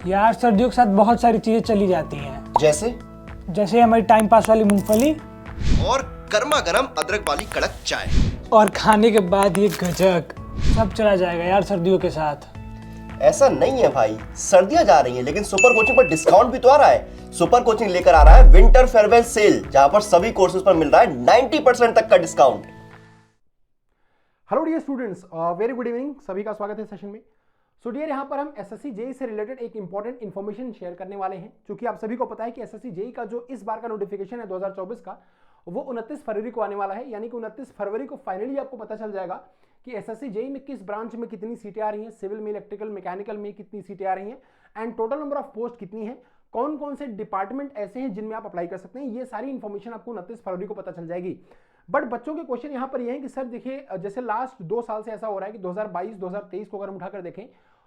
यार सर्दियों के साथ बहुत सारी चीजें चली जाती हैं, जैसे हमारी टाइम पास वाली मूंगफली और गर्मा गर्म अदरक वाली कड़क चाय। और खाने के बाद ये गजक। सब चला जाएगा यार सर्दियों के साथ। ऐसा नहीं है भाई, सर्दियां जा रही हैं लेकिन सुपर कोचिंग पर डिस्काउंट भी तो आ रहा है। सुपर कोचिंग लेकर आ रहा है विंटर फेयरवेल सेल, जहां पर सभी कोर्सेज पर मिल रहा है 90% तक का discount. Hello dear students, very good evening. सभी का स्वागत है सेशन में। सो डियर, यहाँ पर हम एसएससी जेई से रिलेटेड एक इंपॉर्टेंट इन्फॉर्मेशन शेयर करने वाले हैं। क्योंकि आप सभी को पता है कि एसएससी जेई का जो इस बार का नोटिफिकेशन है 2024 का, वो 29 फरवरी को आने वाला है। यानी कि 29 फरवरी को फाइनली आपको पता चल जाएगा कि एसएससी जेई में किस ब्रांच में कितनी सीटें आ रही हैं, सिविल में, इलेक्ट्रिकल, मैकेनिकल में कितनी सीटें आ रही हैं, and total number of post कितनी है, कौन कौन से डिपार्टमेंट ऐसे हैं जिनमें आप अप्लाई कर सकते हैं। ये सारी इंफॉर्मेशन आपको 29 फरवरी को पता चल जाएगी। बट बच्चों के क्वेश्चन यहाँ पर ये है कि सर देखिए, जैसे लास्ट 2 साल से ऐसा हो रहा है कि 2022 2023 को अगर हम उठाकर देखें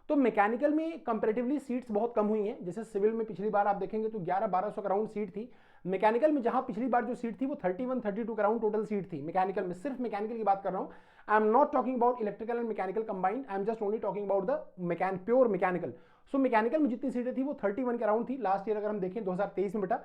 तो मैकेनिकल में कंपैरेटिवली सीट्स बहुत कम हुई हैं। जैसे सिविल में पिछली बार आप देखेंगे तो 1100-1200 के राउंड सीट थी। मैकेनिकल में जहां पिछली बार जो सीट थी वो 31-32 के राउंड टोटल सीट थी मैकेनिकल में। सिर्फ मैकेनिकल की बात कर रहा हूं। आई am not talking about electrical and mechanical combined, I am just only talking about the pure mechanical. So mechanical में जितनी सीटें थी वो 31 के राउंड थी लास्ट ईयर अगर हम देखें 2023 में बेटा।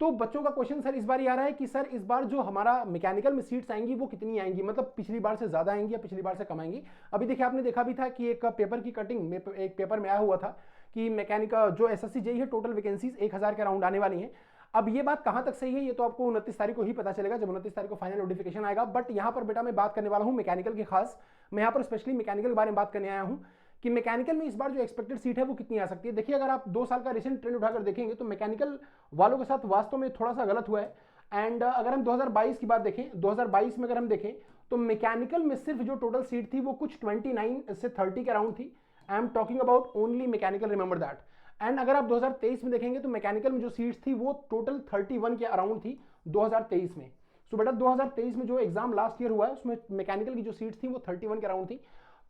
तो बच्चों का क्वेश्चन सर इस बार ये आ रहा है कि सर इस बार जो हमारा मैकेनिकल में सीट्स आएंगी वो कितनी आएंगी, मतलब पिछली बार से ज्यादा आएंगी या पिछली बार से कम आएंगी। अभी देखिए, आपने देखा भी था कि एक पेपर की कटिंग में, एक पेपर में आया हुआ था कि मैकेनिकल जो एसएससी जेई है टोटल वैकेंसीज 1000 के राउंड आने वाली हैं। अब ये बात कहां तक सही है ये तो आपको 29 तारीख को ही पता चलेगा, जब 29 तारीख को फाइनल नोटिफिकेशन आएगा। बट यहां पर बेटा मैं बात करने वाला हूं मैकेनिकल की खास। मैं यहां पर स्पेशली मैकेनिकल के बारे में बात करने आया हूं कि मैकेनिकल में इस बार जो एक्सपेक्टेड सीट है वो कितनी आ सकती है। देखिए, अगर आप 2 साल का रिसेंट ट्रेंड उठाकर देखेंगे तो मैकेनिकल वालों के साथ वास्तव में थोड़ा सा गलत हुआ है। एंड अगर हम 2022 की बात देखें, 2022 में अगर हम देखें तो मैकेनिकल में सिर्फ जो टोटल सीट थी वो कुछ 29 से 30 के अराउंड थी। आई am talking about only mechanical, remember that. And अगर आप 2023 में देखेंगे तो मैकेनिकल में जो सीट्स थी वो टोटल 31 के अराउंड थी 2023 में। सो बेटा 2023 में जो एग्जाम लास्ट ईयर हुआ है उसमें मैकेनिकल की जो सीट्स थी वो 31 के अराउंड थी।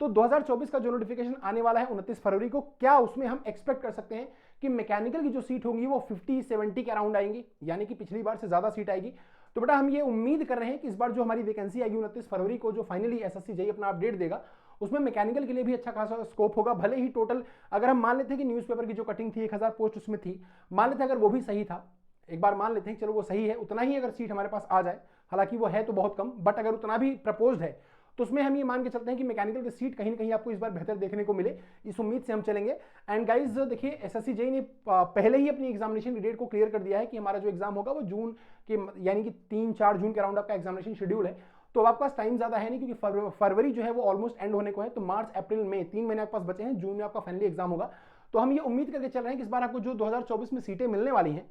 तो 2024 का जो नोटिफिकेशन आने वाला है 29 फरवरी को, क्या उसमें हम एक्सपेक्ट कर सकते हैं कि मैकेनिकल की जो सीट होंगी वो 50-70 के अराउंड आएंगी, यानी कि पिछली बार से ज्यादा सीट आएगी। तो बेटा हम ये उम्मीद कर रहे हैं कि इस बार जो हमारी वैकेंसी आएगी 29 फरवरी को, जो फाइनली एसएससी जेई अपना अपडेट देगा, उसमें मैकेनिकल के लिए भी अच्छा खासा स्कोप होगा। भले ही टोटल अगर हम मान लेते हैं कि न्यूज़पेपर की जो कटिंग थी 1000 पोस्ट उसमें थी, मान लेते हैं अगर वो भी सही था, एक बार मान लेते हैं चलो वो सही है, उतना ही अगर सीट हमारे पास आ जाए, हालांकि वो है तो बहुत कम, बट अगर उतना भी प्रपोज्ड है तो उसमें हम ये मान के चलते हैं कि मैकेनिकल की सीट कहीं ना कहीं आपको इस बार बेहतर देखने को मिले, इस उम्मीद से हम चलेंगे। एंड गाइज देखिए, एसएससी जेई ने पहले ही अपनी एग्जामिनेशन की डेट को क्लियर कर दिया है कि हमारा जो एग्जाम होगा वो जून के, यानी कि 3-4 जून के अराउंड आपका एग्जामिनेशन शेड्यूल है। तो आपके पास टाइम ज्यादा है नहीं, क्योंकि फरवरी जो है वो ऑलमोस्ट एंड होने को है। तो मार्च, अप्रैल, मई 3 महीने आपके पास बचे हैं, जून में आपका फाइनली एग्जाम होगा। तो हम ये उम्मीद करके चल रहे हैं कि इस बार आपको जो 2024 में सीटें मिलने वाली हैं,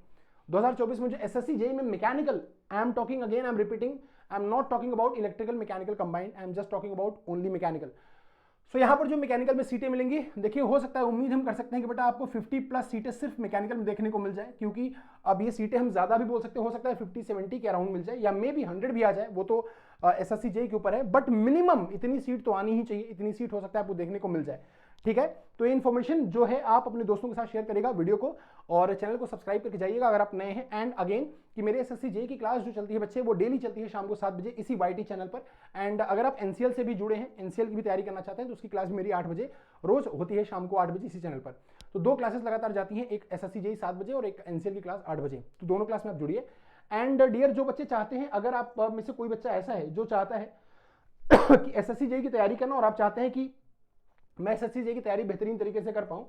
2024 में जो एसएससी जेई में mechanical, I am talking again, I am repeating, I am not talking about electrical mechanical combined, I am just talking about only mechanical. So यहाँ पर जो मैकेनिकल में सीटें मिलेंगी, देखिए हो सकता है, उम्मीद हम कर सकते हैं कि बेटा आपको 50+ सीटें सिर्फ मैकेनिकल में देखने को मिल जाए। क्योंकि अब ये सीटें हम ज्यादा भी बोल सकते हैं, हो सकता है 50-70 के अराउंड मिल जाए, या मे बी 100 भी आ जाए, वो तो एसएससी जेई के ऊपर है। बट मिनिमम इतनी सीट तो आनी ही चाहिए, इतनी सीट हो सकता है आपको देखने को मिल जाए। ठीक है, तो ये इन्फॉर्मेशन जो है आप अपने दोस्तों के साथ शेयर करेगा वीडियो को, और चैनल को सब्सक्राइब करके जाइएगा अगर आप नए हैं। एंड अगेन कि मेरे एसएससी जेई की क्लास जो चलती है बच्चे, वो डेली चलती है शाम को 7 बजे इसी वाईटी चैनल पर। एंड अगर आप एनसीएल से भी जुड़े हैं, एनसीएल की भी तैयारी करना चाहते हैं, तो उसकी क्लास मेरी 8 बजे रोज होती है, शाम को 8 बजे इसी चैनल पर। तो 2 क्लासेस लगातार जाती हैं, एक एसएससी जेई 7 बजे और एक एनसीएल की क्लास 8 बजे। तो दोनों क्लास में आप जुड़िए। एंड डियर, जो बच्चे चाहते हैं, अगर आप में से कोई बच्चा ऐसा है जो चाहता है कि एसएससी जेई की तैयारी करना, और आप चाहते हैं कि मैं एसएससी जेई की तैयारी बेहतरीन तरीके से कर पाऊं,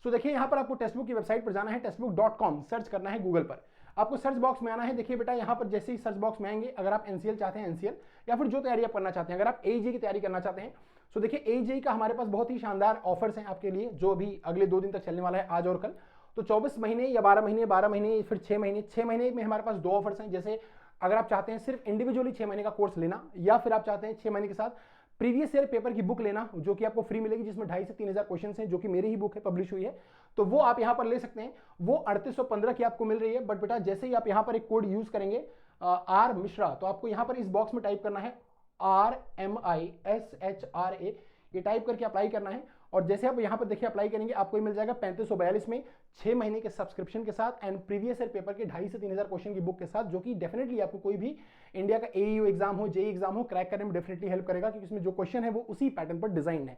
सो देखिए यहाँ पर आपको टेक्स्टबुक की वेबसाइट पर जाना है, textbook.com सर्च करना है गूगल पर। आपको सर्च बॉक्स में आना है। देखिए बेटा, यहाँ पर जैसे ही सर्च बॉक्स में आएंगे, अगर आप एनसीएल चाहते हैं एनसीएल, या फिर जो तैयारी आप करना चाहते हैं, अगर आप एजेई की तैयारी करना चाहते हैं, सो देखिए एजेई का हमारे पास बहुत ही शानदार ऑफर्स हैं आपके लिए, जो भी अगले 2 दिन तक चलने वाला है, आज और कल। तो 24 महीने या 12 महीने, 12 महीने, फिर 6 महीने, 6 महीने में हमारे पास 2 ऑफर्स हैं। जैसे अगर आप चाहते हैं सिर्फ इंडिविजुअली 6 महीने का कोर्स लेना, या फिर आप चाहते हैं 6 महीने के साथ प्रीवियस ईयर पेपर की बुक लेना, जो कि आपको फ्री मिलेगी, जिसमें 2,500 से 3,000 क्वेश्चन हैं, जो कि मेरी ही बुक है, पब्लिश हुई है, तो वो आप यहां पर ले सकते हैं। वो 3815 की आपको मिल रही है। बट बेटा जैसे ही आप यहां पर एक कोड यूज करेंगे आर मिश्रा, तो आपको यहां पर इस बॉक्स में टाइप करना है RMISHRA, ये टाइप करके अप्लाई करना है। और जैसे आप यहाँ पर देखिए अप्लाई करेंगे, आपको मिल जाएगा 3542 में 6 महीने के सब्सक्रिप्शन के साथ, एंड प्रीवियस ईयर पेपर के 2,500 से 3,000 क्वेश्चन की बुक के साथ, जो कि डेफिनेटली आपको कोई भी इंडिया का एईयू एग्जाम हो, जेईई एग्जाम हो, क्रैक करने में डेफिनेटली हेल्प करेगा, क्योंकि इसमें जो क्वेश्चन है वो उसी पैटर्न पर डिजाइन है।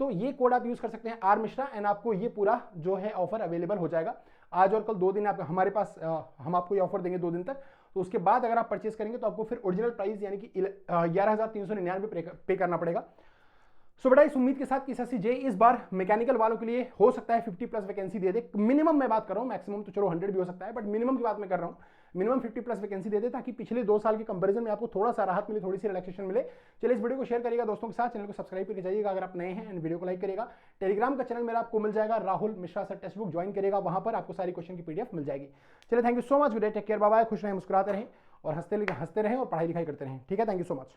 तो ये कोड आप यूज कर सकते हैं आर मिश्रा, एंड आपको ये पूरा जो है ऑफर अवेलेबल हो जाएगा। आज और कल 2 दिन आपको हमारे पास हम आपको ये ऑफर देंगे 2 दिन तक। तो उसके बाद अगर आप परचेस करेंगे तो आपको फिर ओरिजिनल प्राइस यानी कि 11,399 पे करना पड़ेगा। सो बेटा इस उम्मीद के साथ कि एसएससी जेईई इस बार मैकेनिकल वालों के लिए हो सकता है 50+ वैकेंसी दे दे। मिनिमम मैं बात कर रहा हूं, मैक्सिमम तो चलो 100 भी हो सकता है, बट मिनिमम की बात मैं कर रहा हूं। मिनिमम 50+ वैकेंसी दे दे ताकि पिछले 2 साल के कंपैरिजन में आपको थोड़ा सा राहत मिले, थोड़ी सी रिलैक्सेशन मिले। चलिए इस वीडियो को शेयर करिएगा दोस्तों के साथ, चैनल को सब्सक्राइब करके जाइएगा अगर आप नए हैं, एंड वीडियो को लाइक करिएगा। टेलीग्राम का चैनल मेरा आपको मिल जाएगा, Rahul Mishra sir text book, join करिएगा, वहां पर आपको सारी क्वेश्चन की पीडीएफ मिल जाएगी। चलिए thank you so much, good day, take care, bye bye, खुश रहें, मुस्कुराते रहें और हंसते रहें और पढ़ाई लिखाई करते रहें। ठीक है, थैंक यू सो मच।